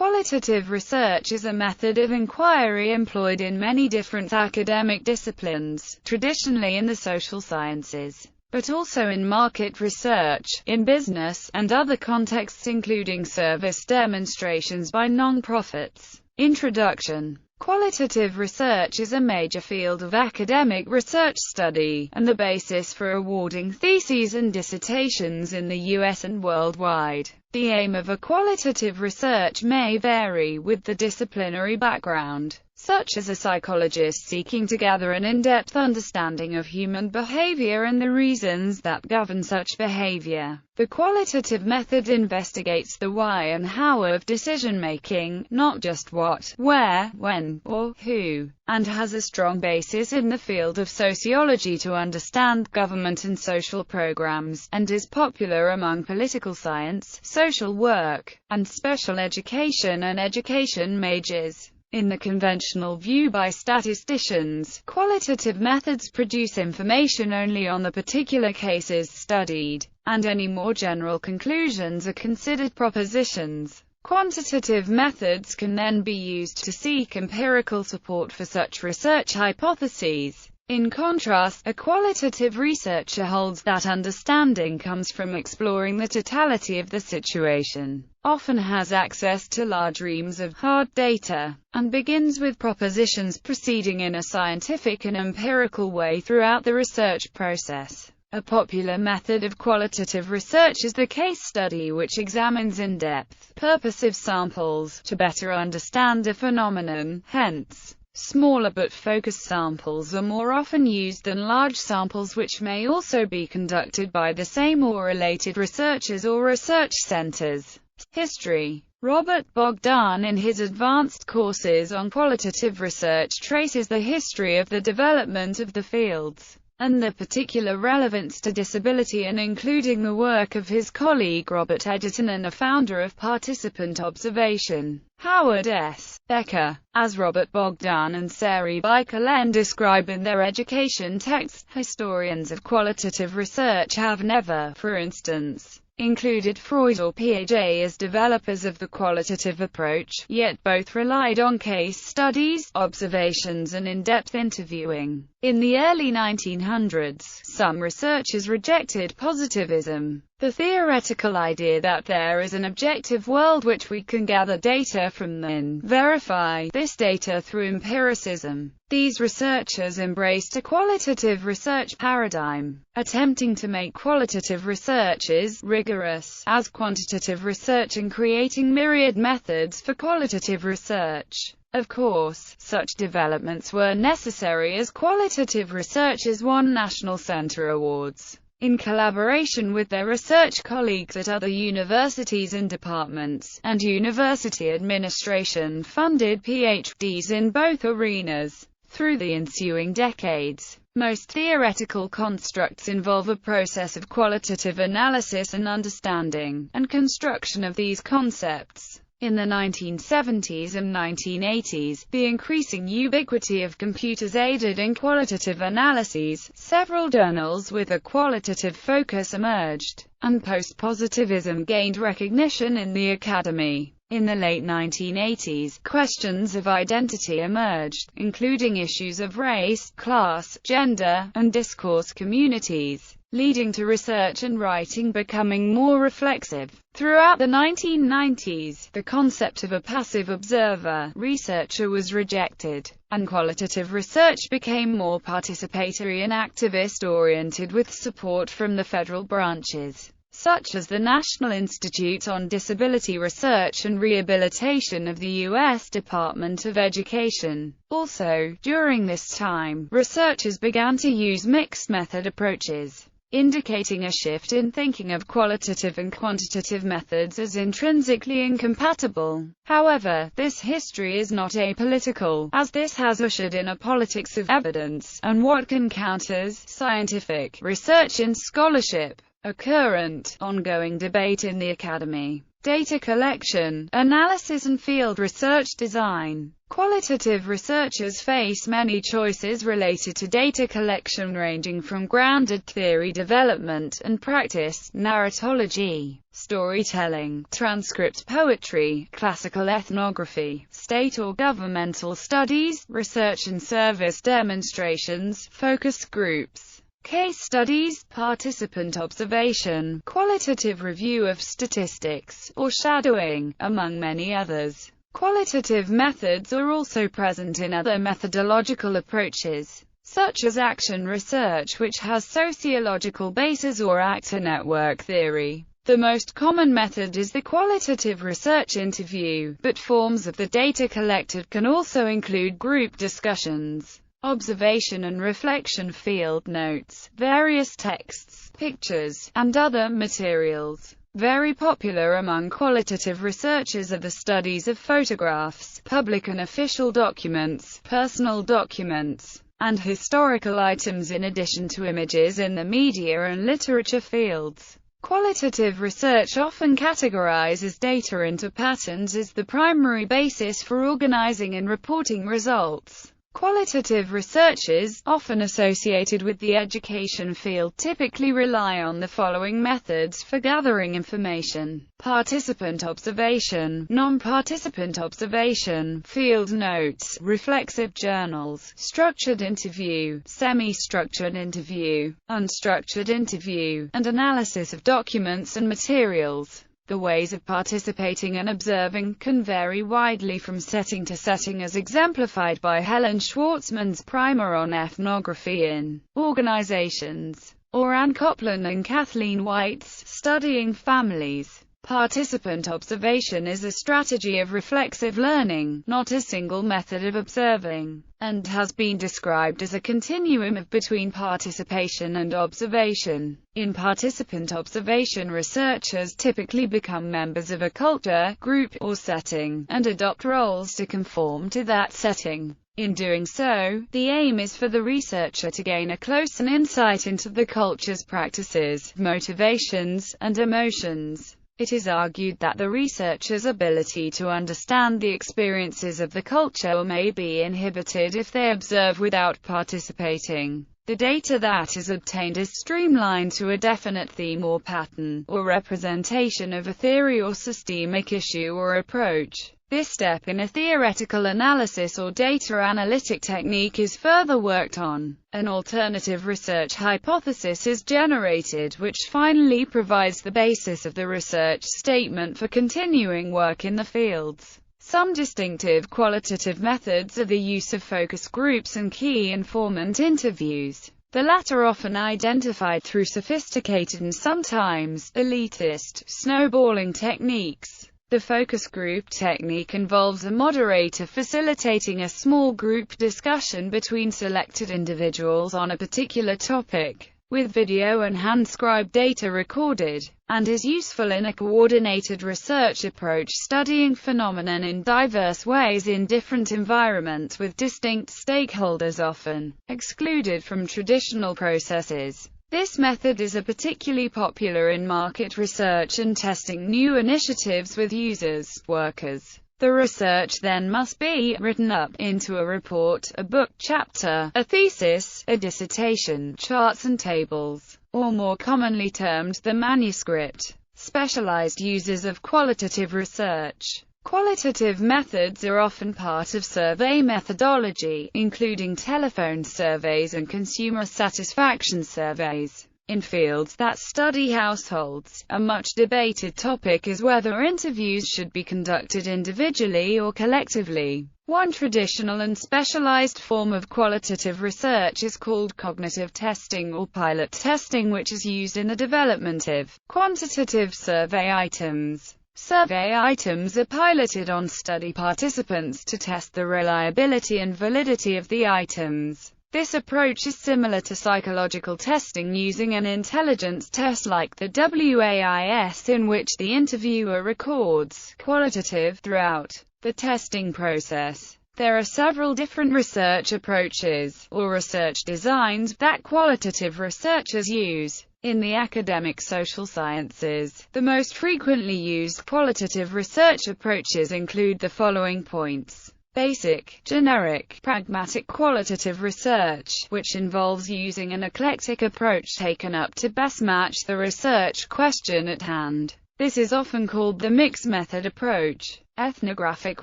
Qualitative research is a method of inquiry employed in many different academic disciplines, traditionally in the social sciences, but also in market research, in business, and other contexts including service demonstrations by non-profits. Introduction. Qualitative research is a major field of academic research study, and the basis for awarding theses and dissertations in the US and worldwide. The aim of a qualitative research may vary with the disciplinary background, such as a psychologist seeking to gather an in-depth understanding of human behavior and the reasons that govern such behavior. The qualitative method investigates the why and how of decision-making, not just what, where, when, or who, and has a strong basis in the field of sociology to understand government and social programs, and is popular among political science, social work, and special education and education majors. In the conventional view by statisticians, qualitative methods produce information only on the particular cases studied, and any more general conclusions are considered propositions. Quantitative methods can then be used to seek empirical support for such research hypotheses. In contrast, a qualitative researcher holds that understanding comes from exploring the totality of the situation, often has access to large reams of hard data, and begins with propositions proceeding in a scientific and empirical way throughout the research process. A popular method of qualitative research is the case study, which examines in-depth, purposive samples to better understand a phenomenon. Hence, smaller but focused samples are more often used than large samples, which may also be conducted by the same or related researchers or research centers. History. Robert Bogdan, in his advanced courses on qualitative research, traces the history of the development of the fields and their particular relevance to disability, and including the work of his colleague Robert Edgerton and a founder of participant observation, Howard S. Becker. As Robert Bogdan and Sari Maklaan describe in their education texts, historians of qualitative research have never, for instance, included Freud or Piaget as developers of the qualitative approach, yet both relied on case studies, observations and in-depth interviewing. In the early 1900s, some researchers rejected positivism, the theoretical idea that there is an objective world which we can gather data from and verify this data through empiricism. These researchers embraced a qualitative research paradigm, attempting to make qualitative research as rigorous as quantitative research and creating myriad methods for qualitative research. Of course, such developments were necessary as qualitative researchers won National Center Awards in collaboration with their research colleagues at other universities and departments, and university administration funded PhDs in both arenas. Through the ensuing decades, most theoretical constructs involve a process of qualitative analysis and understanding, and construction of these concepts. In the 1970s and 1980s, the increasing ubiquity of computers aided in qualitative analyses, several journals with a qualitative focus emerged, and post-positivism gained recognition in the academy. In the late 1980s, questions of identity emerged, including issues of race, class, gender, and discourse communities, leading to research and writing becoming more reflexive. Throughout the 1990s, the concept of a passive observer, researcher was rejected, and qualitative research became more participatory and activist-oriented with support from the federal branches, such as the National Institute on Disability Research and Rehabilitation of the U.S. Department of Education. Also, during this time, researchers began to use mixed method approaches, indicating a shift in thinking of qualitative and quantitative methods as intrinsically incompatible. However, this history is not apolitical, as this has ushered in a politics of evidence, and what can count as scientific research in scholarship. A current, ongoing debate in the academy data collection, analysis and field research design. Qualitative researchers face many choices related to data collection, ranging from grounded theory development and practice, narratology, storytelling, transcript poetry, classical ethnography, state or governmental studies, research and service demonstrations, focus groups, case studies, participant observation, qualitative review of statistics, or shadowing, among many others. Qualitative methods are also present in other methodological approaches, such as action research, which has sociological bases, or actor network theory. The most common method is the qualitative research interview, but forms of the data collected can also include group discussions, observation and reflection, field notes, various texts, pictures, and other materials. Very popular among qualitative researchers are the studies of photographs, public and official documents, personal documents, and historical items, in addition to images in the media and literature fields. Qualitative research often categorizes data into patterns as the primary basis for organizing and reporting results. Qualitative researchers, often associated with the education field, typically rely on the following methods for gathering information: participant observation, non-participant observation, field notes, reflexive journals, structured interview, semi-structured interview, unstructured interview, and analysis of documents and materials. The ways of participating and observing can vary widely from setting to setting, as exemplified by Helen Schwartzman's primer on ethnography in Organizations, or Ann Copland and Kathleen White's Studying Families. Participant observation is a strategy of reflexive learning, not a single method of observing, and has been described as a continuum between participation and observation. In participant observation, researchers typically become members of a culture, group, or setting, and adopt roles to conform to that setting. In doing so, the aim is for the researcher to gain a close insight into the culture's practices, motivations, and emotions. It is argued that the researcher's ability to understand the experiences of the culture may be inhibited if they observe without participating. The data that is obtained is streamlined to a definite theme or pattern, or representation of a theory or systemic issue or approach. This step in a theoretical analysis or data analytic technique is further worked on. An alternative research hypothesis is generated, which finally provides the basis of the research statement for continuing work in the fields. Some distinctive qualitative methods are the use of focus groups and key informant interviews. The latter often identified through sophisticated and sometimes elitist snowballing techniques. The focus group technique involves a moderator facilitating a small group discussion between selected individuals on a particular topic, with video and hand-scribed data recorded, and is useful in a coordinated research approach studying phenomenon in diverse ways in different environments with distinct stakeholders often excluded from traditional processes. This method is particularly popular in market research and testing new initiatives with users, workers. The research then must be written up into a report, a book chapter, a thesis, a dissertation, charts and tables, or more commonly termed the manuscript. Specialized users of qualitative research. Qualitative methods are often part of survey methodology, including telephone surveys and consumer satisfaction surveys. In fields that study households, a much debated topic is whether interviews should be conducted individually or collectively. One traditional and specialized form of qualitative research is called cognitive testing or pilot testing, which is used in the development of quantitative survey items. Survey items are piloted on study participants to test the reliability and validity of the items. This approach is similar to psychological testing using an intelligence test like the WAIS, in which the interviewer records qualitative throughout the testing process. There are several different research approaches, or research designs, that qualitative researchers use. In the academic social sciences, the most frequently used qualitative research approaches include the following points. Basic, generic, pragmatic qualitative research, which involves using an eclectic approach taken up to best match the research question at hand. This is often called the mixed method approach. Ethnographic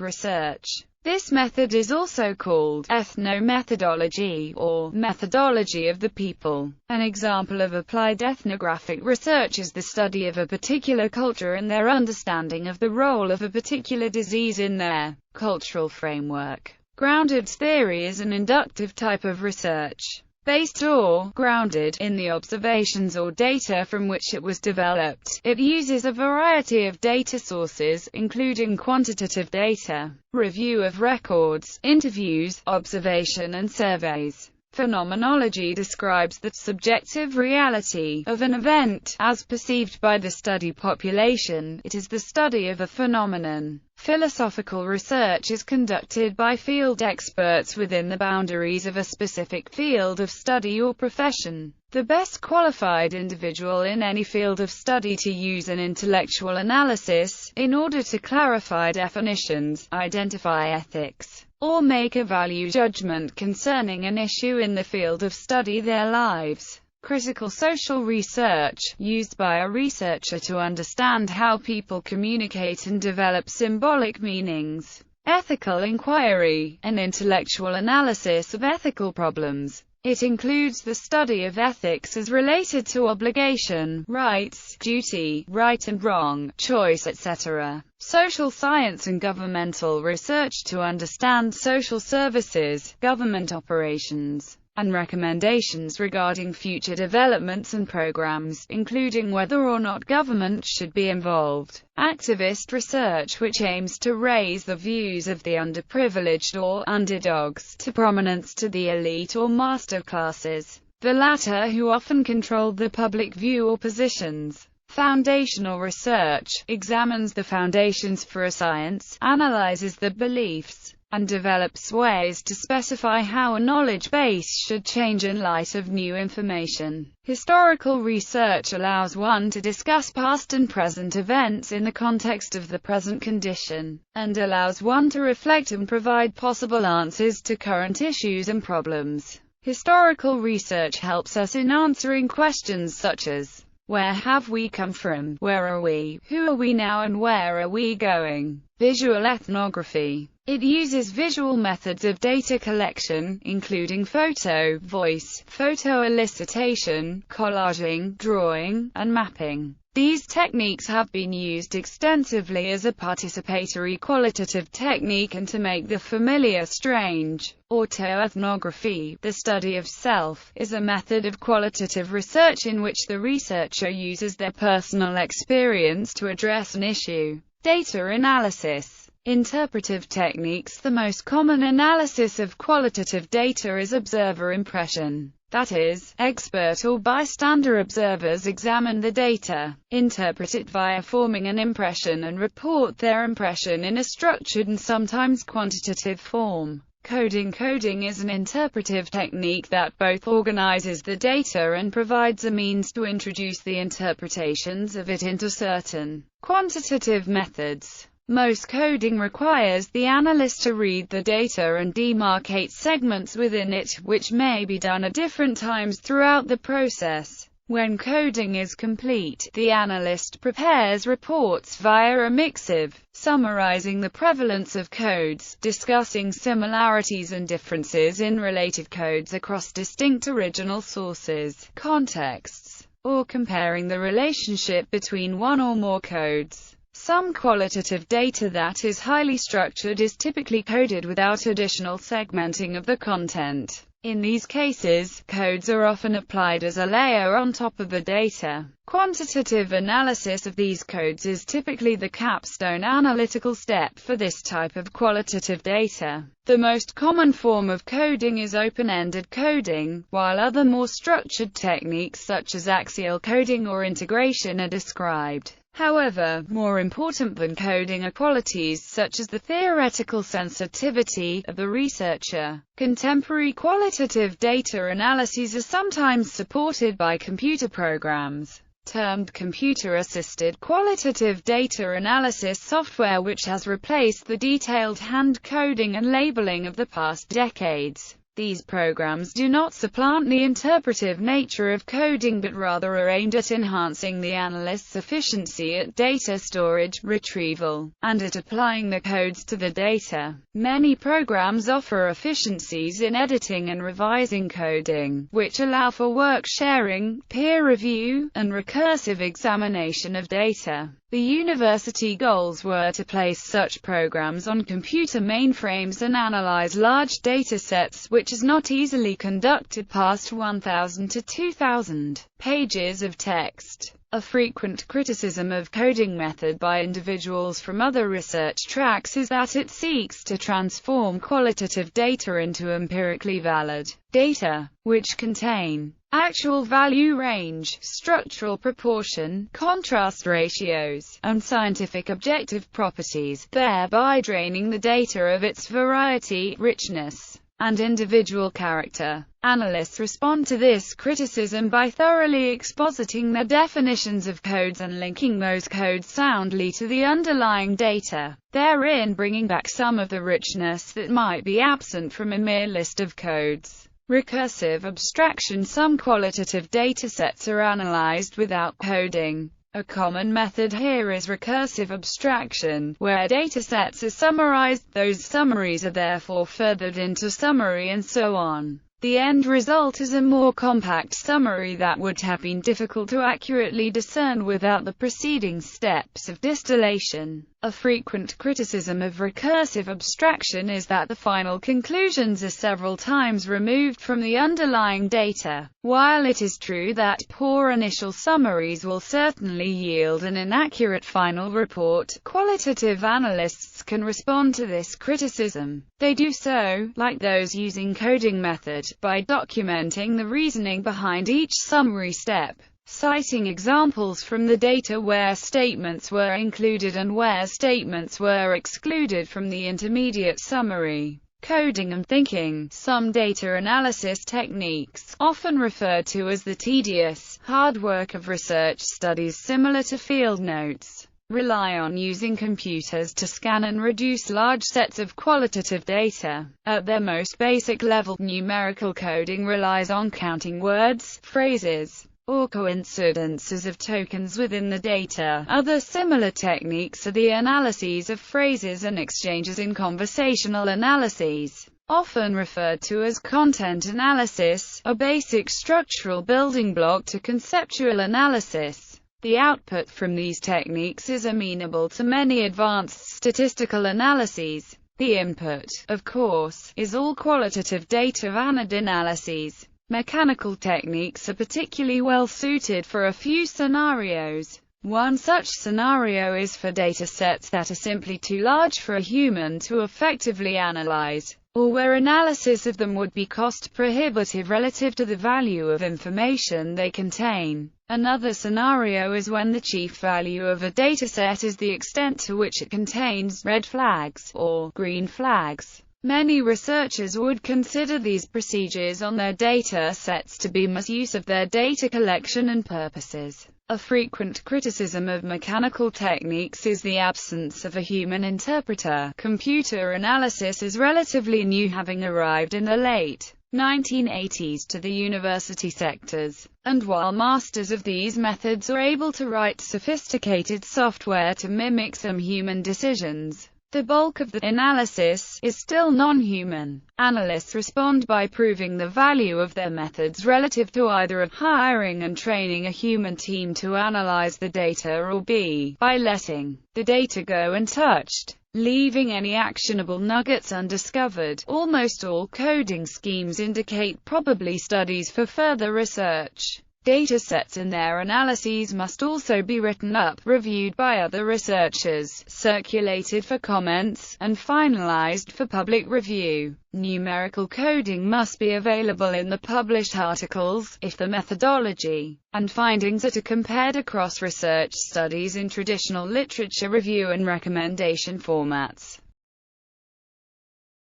research. This method is also called ethno-methodology, or methodology of the people. An example of applied ethnographic research is the study of a particular culture and their understanding of the role of a particular disease in their cultural framework. Grounded theory is an inductive type of research, based or grounded in the observations or data from which it was developed. It uses a variety of data sources, including quantitative data, review of records, interviews, observation and surveys. Phenomenology describes the subjective reality of an event, as perceived by the study population. It is the study of a phenomenon. Philosophical research is conducted by field experts within the boundaries of a specific field of study or profession. The best qualified individual in any field of study to use an intellectual analysis, in order to clarify definitions, identify ethics, or make a value judgment concerning an issue in the field of study their lives. Critical social research, used by a researcher to understand how people communicate and develop symbolic meanings. Ethical inquiry, an intellectual analysis of ethical problems. It includes the study of ethics as related to obligation, rights, duty, right and wrong, choice, etc. Social science and governmental research to understand social services, government operations, and recommendations regarding future developments and programs, including whether or not government should be involved. Activist research, which aims to raise the views of the underprivileged or underdogs to prominence to the elite or master classes, the latter who often control the public view or positions. Foundational research examines the foundations for a science, analyzes the beliefs, and develops ways to specify how a knowledge base should change in light of new information. Historical research allows one to discuss past and present events in the context of the present condition, and allows one to reflect and provide possible answers to current issues and problems. Historical research helps us in answering questions such as, where have we come from? Where are we? Who are we now and where are we going? Visual ethnography. It uses visual methods of data collection, including photo, voice, photo elicitation, collaging, drawing, and mapping. These techniques have been used extensively as a participatory qualitative technique and to make the familiar strange. Autoethnography, the study of self, is a method of qualitative research in which the researcher uses their personal experience to address an issue. Data analysis. Interpretive techniques. The most common analysis of qualitative data is observer impression. That is, expert or bystander observers examine the data, interpret it via forming an impression and report their impression in a structured and sometimes quantitative form. Coding. Coding is an interpretive technique that both organizes the data and provides a means to introduce the interpretations of it into certain quantitative methods. Most coding requires the analyst to read the data and demarcate segments within it, which may be done at different times throughout the process. When coding is complete, the analyst prepares reports via a mixive, summarizing the prevalence of codes, discussing similarities and differences in related codes across distinct original sources, contexts, or comparing the relationship between one or more codes. Some qualitative data that is highly structured is typically coded without additional segmenting of the content. In these cases, codes are often applied as a layer on top of the data. Quantitative analysis of these codes is typically the capstone analytical step for this type of qualitative data. The most common form of coding is open-ended coding, while other more structured techniques such as axial coding or integration are described. However, more important than coding are qualities such as the theoretical sensitivity of the researcher. Contemporary qualitative data analyses are sometimes supported by computer programs, termed computer-assisted qualitative data analysis software, which has replaced the detailed hand coding and labeling of the past decades. These programs do not supplant the interpretive nature of coding, but rather are aimed at enhancing the analyst's efficiency at data storage, retrieval, and at applying the codes to the data. Many programs offer efficiencies in editing and revising coding, which allow for work sharing, peer review, and recursive examination of data. The university goals were to place such programs on computer mainframes and analyze large datasets, which is not easily conducted past 1,000 to 2,000 pages of text. A frequent criticism of coding method by individuals from other research tracks is that it seeks to transform qualitative data into empirically valid data, which contain actual value range, structural proportion, contrast ratios, and scientific objective properties, thereby draining the data of its variety, richness, and individual character. Analysts respond to this criticism by thoroughly expositing their definitions of codes and linking those codes soundly to the underlying data, therein bringing back some of the richness that might be absent from a mere list of codes. Recursive abstraction. Some qualitative datasets are analyzed without coding. A common method here is recursive abstraction, where datasets are summarized, those summaries are therefore furthered into summary, and so on. The end result is a more compact summary that would have been difficult to accurately discern without the preceding steps of distillation. A frequent criticism of recursive abstraction is that the final conclusions are several times removed from the underlying data. While it is true that poor initial summaries will certainly yield an inaccurate final report, qualitative analysts can respond to this criticism. They do so, like those using coding method, by documenting the reasoning behind each summary step, citing examples from the data where statements were included and where statements were excluded from the intermediate summary. Coding and thinking. Some data analysis techniques, often referred to as the tedious, hard work of research studies similar to field notes, rely on using computers to scan and reduce large sets of qualitative data. At their most basic level, numerical coding relies on counting words, phrases, or coincidences of tokens within the data. Other similar techniques are the analyses of phrases and exchanges in conversational analyses, often referred to as content analysis, a basic structural building block to conceptual analysis. The output from these techniques is amenable to many advanced statistical analyses. The input, of course, is all qualitative data and analyses. Mechanical techniques are particularly well suited for a few scenarios. One such scenario is for datasets that are simply too large for a human to effectively analyze, or where analysis of them would be cost prohibitive relative to the value of information they contain. Another scenario is when the chief value of a dataset is the extent to which it contains red flags or green flags. Many researchers would consider these procedures on their data sets to be misuse of their data collection and purposes. A frequent criticism of mechanical techniques is the absence of a human interpreter. Computer analysis is relatively new, having arrived in the late 1980s to the university sectors, and while masters of these methods are able to write sophisticated software to mimic some human decisions, the bulk of the analysis is still non-human. Analysts respond by proving the value of their methods relative to either hiring and training a human team to analyze the data, or b, by letting the data go untouched, leaving any actionable nuggets undiscovered. Almost all coding schemes indicate probably studies for further research. Datasets and their analyses must also be written up, reviewed by other researchers, circulated for comments, and finalized for public review. Numerical coding must be available in the published articles, if the methodology and findings are compared across research studies in traditional literature review and recommendation formats.